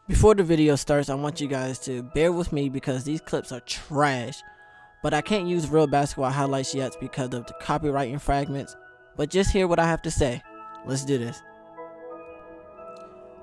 Before the video starts, I want you guys to bear with me because these clips are trash, but I can't use real basketball highlights yet because of the copyright infringements. But just hear what I have to say. Let's do this.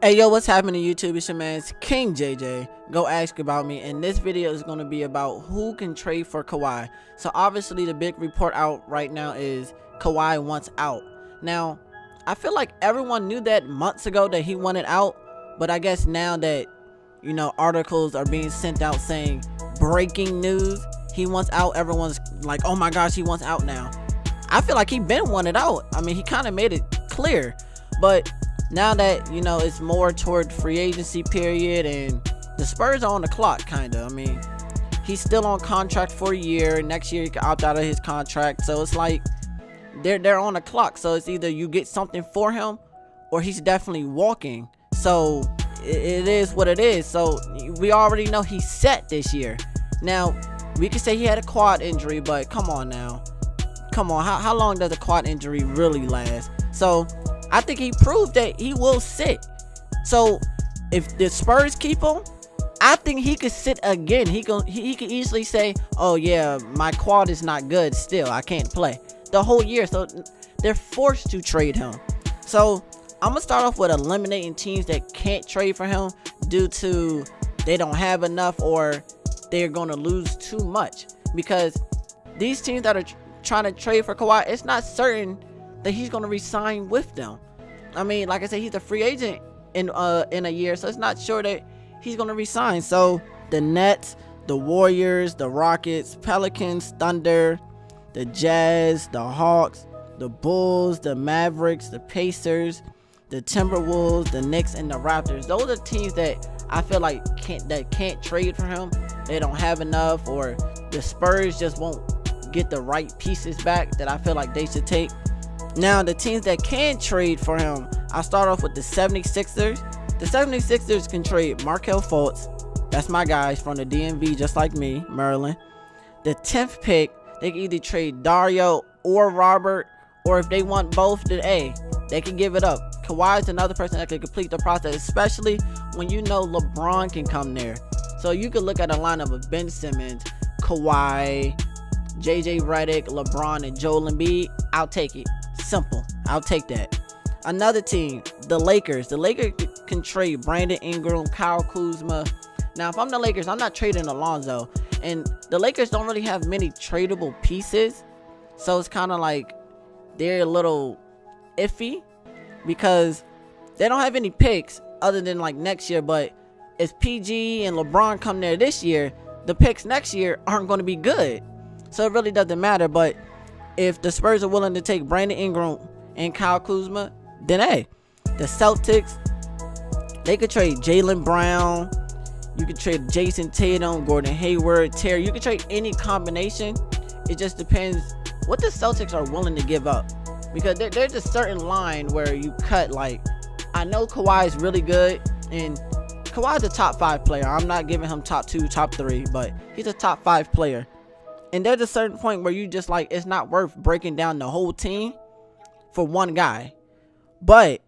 Hey yo, what's happening YouTube? It's your man King JJ. Go ask about me, and this video is going to be about who can trade for Kawhi. So obviously the big report out right now is Kawhi wants out. Now I feel like everyone knew that months ago that he wanted out, but I guess now that, you know, articles are being sent out saying breaking news, he wants out, everyone's like, oh my gosh, he wants out now. I feel like he been wanted out. I mean, he kind of made it clear, but now that, you know, it's more toward free agency period and the Spurs are on the clock, kind of. I mean, he's still on contract for a year. Next year he can opt out of his contract, so it's like they're on the clock. So it's either you get something for him or he's definitely walking. So it is what it is. So we already know he's set this year. Now we could say he had a quad injury, but come on now, come on, how long does a quad injury really last? So I think he proved that he will sit. So if the Spurs keep him, I think he could sit again. He could easily say, oh yeah, my quad is not good still, I can't play the whole year. So they're forced to trade him. So I'm gonna start off with eliminating teams that can't trade for him due to they don't have enough or they're gonna lose too much, because these teams that are trying to trade for Kawhi, it's not certain that he's gonna re-sign with them. I mean, like I said, he's a free agent in a year, so it's not sure that he's gonna re-sign. So the Nets, the Warriors, the Rockets, Pelicans, Thunder, the Jazz, the Hawks, the Bulls, the Mavericks, the Pacers, the Timberwolves, the Knicks, and the Raptors, those are teams that I feel like can't trade for him. They don't have enough, or the Spurs just won't get the right pieces back that I feel like they should take. Now the teams that can trade for him, I'll start off with the 76ers. The 76ers can trade Markelle Fultz, that's my guys from the DMV, just like me, Maryland. The 10th pick, they can either trade Dario or Robert, or if they want both, then they can give it up. Kawhi is another person that can complete the process, especially when you know LeBron can come there. So you could look at a lineup of Ben Simmons, Kawhi, JJ Redick, LeBron, and Joel Embiid. I'll take it. Simple. I'll take that. Another team, the Lakers. The Lakers can trade Brandon Ingram, Kyle Kuzma. Now, if I'm the Lakers, I'm not trading Alonzo. And the Lakers don't really have many tradable pieces. So it's kind of like they're a little iffy because they don't have any picks other than like next year. But if PG and LeBron come there this year, the picks next year aren't going to be good. So it really doesn't matter. But if the Spurs are willing to take Brandon Ingram and Kyle Kuzma, then the Celtics, they could trade Jaylen Brown. You could trade Jason Tatum, Gordon Hayward, Terry. You could trade any combination. It just depends what the Celtics are willing to give up, because there's a certain line where you cut. Like, I know Kawhi is really good, and Kawhi's a top 5 player. I'm not giving him top 2, top 3, but he's a top 5 player. And there's a certain point where you just like, it's not worth breaking down the whole team for one guy. But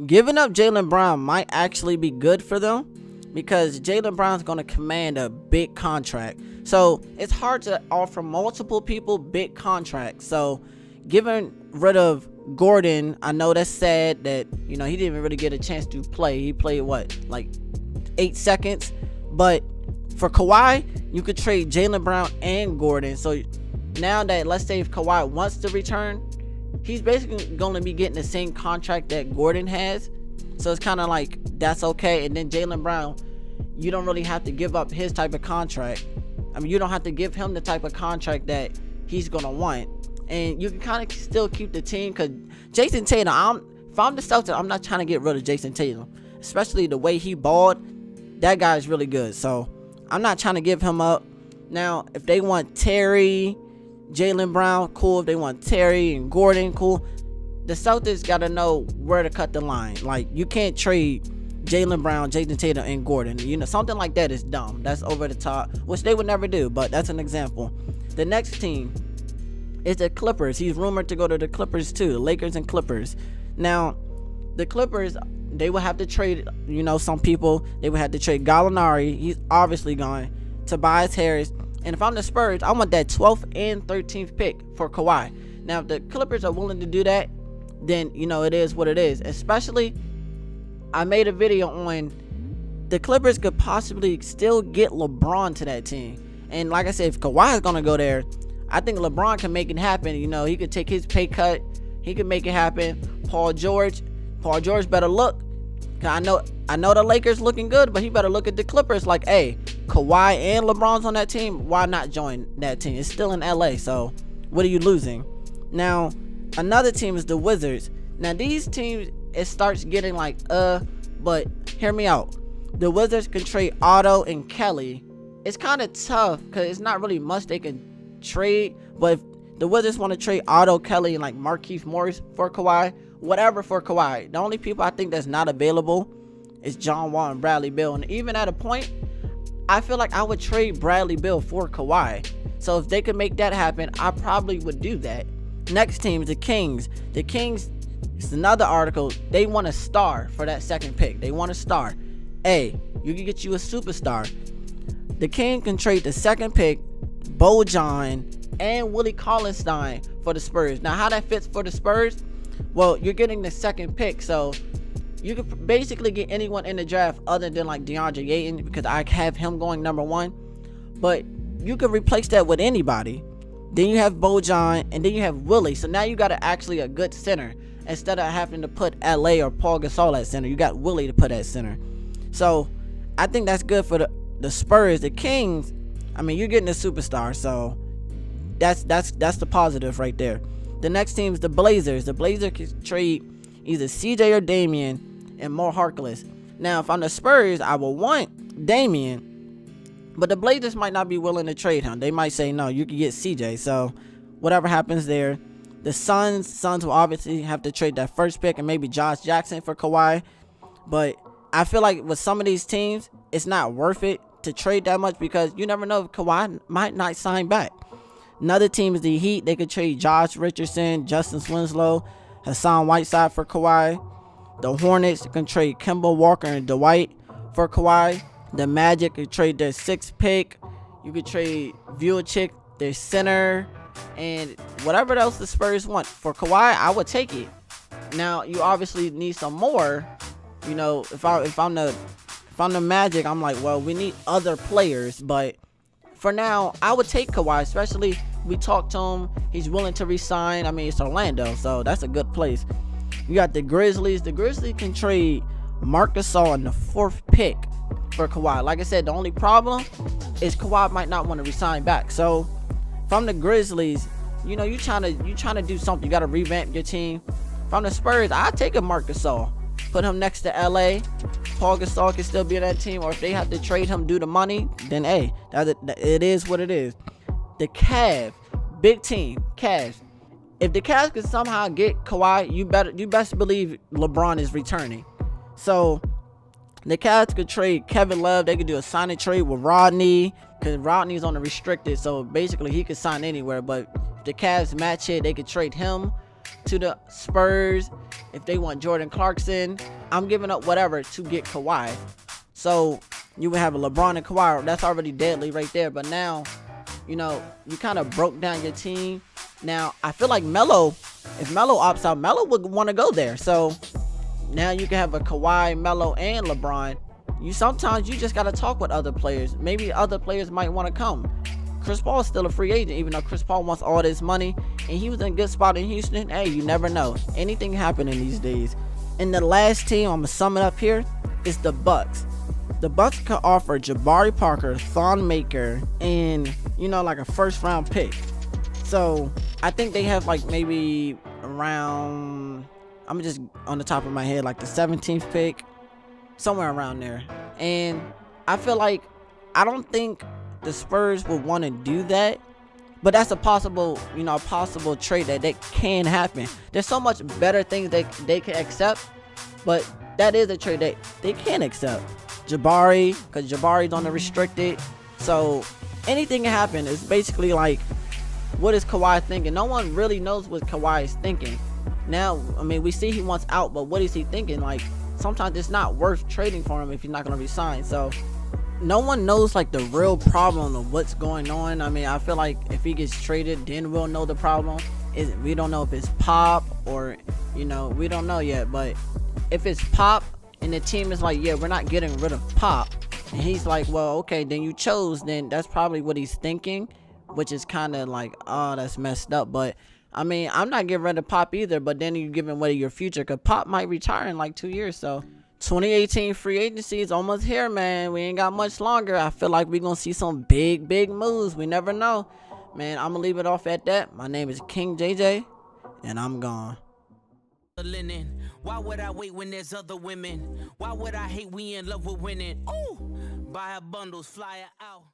giving up Jaylen Brown might actually be good for them, because Jaylen Brown's going to command a big contract. So it's hard to offer multiple people big contracts. So getting rid of Gordon, I know that's sad that, you know, he didn't even really get a chance to play. He played what, like 8 seconds. But for Kawhi, you could trade Jaylen Brown and Gordon. So now that, let's say if Kawhi wants to return, he's basically going to be getting the same contract that Gordon has. So it's kind of like, that's okay. And then Jaylen Brown, you don't really have to give up his type of contract. I mean, you don't have to give him the type of contract that he's going to want. And you can kind of still keep the team, because Jason Tatum, if I'm the Celtics, I'm not trying to get rid of Jason Tatum. Especially the way he balled, that guy is really good. So I'm not trying to give him up. Now, if they want Terry, Jaylen Brown, cool. If they want Terry and Gordon, cool. The Celtics got to know where to cut the line. Like, you can't trade Jaylen Brown, Jason Tatum, and Gordon. You know, something like that is dumb. That's over the top, which they would never do, but that's an example. The next team is the Clippers. He's rumored to go to the Clippers too, the Lakers and Clippers. Now, the Clippers, they would have to trade, some people. They would have to trade Gallinari. He's obviously gone. Tobias Harris. And if I'm the Spurs, I want that 12th and 13th pick for Kawhi. Now, if the Clippers are willing to do that, then, it is what it is. Especially, I made a video on the Clippers could possibly still get LeBron to that team. And like I said, if Kawhi is going to go there, I think LeBron can make it happen. He could take his pay cut. He could make it happen. Paul George better look. Cause I know the Lakers looking good, but he better look at the Clippers like, hey, Kawhi and LeBron's on that team. Why not join that team? It's still in LA, so what are you losing? Now, another team is the Wizards. Now, these teams, it starts getting like, but hear me out. The Wizards can trade Otto and Kelly. It's kind of tough because it's not really much they can trade, but if the Wizards want to trade Otto, Kelly, and like Markieff Morris for Kawhi, whatever for Kawhi. The only people I think that's not available is John Wall and Bradley Beal. And even at a point, I feel like I would trade Bradley Beal for Kawhi. So if they could make that happen, I probably would do that. Next team is the Kings. The Kings, it's another article. They want a star for that second pick. They want a star. Hey, you can get you a superstar. The King can trade the second pick, Bojan, and Willie Cauley-Stein for the Spurs. Now, how that fits for the Spurs? Well, you're getting the second pick, so you could basically get anyone in the draft other than like DeAndre Ayton, because I have him going number 1. But you could replace that with anybody. Then you have Bojan, and then you have Willie. So now you got actually a good center. Instead of having to put LA or Paul Gasol at center, you got Willie to put at center. So I think that's good for the Spurs. The Kings, I mean, you're getting a superstar, so that's the positive right there. The next team is the Blazers. The Blazers can trade either CJ or Damian and Mo Harkless. Now, if I'm the Spurs, I will want Damian, but the Blazers might not be willing to trade him. They might say, no, you can get CJ. So whatever happens there. The Suns will obviously have to trade that first pick and maybe Josh Jackson for Kawhi. But I feel like with some of these teams, it's not worth it to trade that much because you never know if Kawhi might not sign back. Another team is the Heat. They could trade Josh Richardson, Justin Winslow, Hassan Whiteside for Kawhi. The Hornets can trade Kemba Walker and Dwight for Kawhi. The Magic could trade their 6th pick. You could trade Vucevic, their center, and whatever else the Spurs want. For Kawhi, I would take it. Now, you obviously need some more. If I'm the Magic, I'm like, well, we need other players, but for now, I would take Kawhi, especially we talked to him. He's willing to resign. I mean, it's Orlando, so that's a good place. You got the Grizzlies. The Grizzlies can trade Marc Gasol in the 4th pick for Kawhi. Like I said, the only problem is Kawhi might not want to resign back. So if I'm the Grizzlies, you trying to do something. You got to revamp your team. If I'm the Spurs, I'd take a Marc Gasol, put him next to LA. Paul Gasol can still be on that team, or if they have to trade him due to money, then hey, it is what it is. The Cavs, big team, Cavs. If the Cavs can somehow get Kawhi, you best believe LeBron is returning. So the Cavs could trade Kevin Love. They could do a sign and trade with Rodney, because Rodney's on the restricted, so basically he could sign anywhere. But if the Cavs match it, they could trade him to the Spurs. If they want Jordan Clarkson, I'm giving up whatever to get Kawhi. So you would have a LeBron and Kawhi. That's already deadly right there. But now, you kind of broke down your team. Now, I feel like if Melo opts out, Melo would want to go there. So now you can have a Kawhi, Melo, and LeBron. Sometimes you just got to talk with other players. Maybe other players might want to come. Chris Paul is still a free agent, even though Chris Paul wants all this money, and he was in a good spot in Houston. Hey, you never know. Anything happening these days. And the last team, I'm going to sum it up here, is the Bucks. The Bucks can offer Jabari Parker, Thon Maker, and, like a first-round pick. So I think they have like maybe around, I'm just on the top of my head, like the 17th pick, somewhere around there. And I feel like, I don't think the Spurs would want to do that, but that's a possible trade that can happen. There's so much better things that they can accept, but that is a trade that they can accept. Jabari, because Jabari's on the restricted, so anything can happen. It's basically like, what is Kawhi thinking? No one really knows what Kawhi is thinking. Now, I mean, we see he wants out, but what is he thinking? Like, sometimes it's not worth trading for him if he's not going to resign. So no one knows like the real problem of what's going on. I mean, I feel like if he gets traded, then we'll know the problem. We don't know if it's Pop or, you know, we don't know yet. But if it's Pop and the team is like, yeah, we're not getting rid of Pop, and he's like, well, okay, then you chose, then that's probably what he's thinking, which is kind of like, oh, that's messed up. But I mean, I'm not getting rid of Pop either, but then you're giving away your future, because Pop might retire in like 2 years. So 2018 free agency is almost here, man. We ain't got much longer. I feel like we're going to see some big moves. We never know. Man, I'm going to leave it off at that. My name is King JJ, and I'm gone. Why would I wait when there's other women? Why would I hate we in love with winning? Ooh, buy her bundles, fly her out.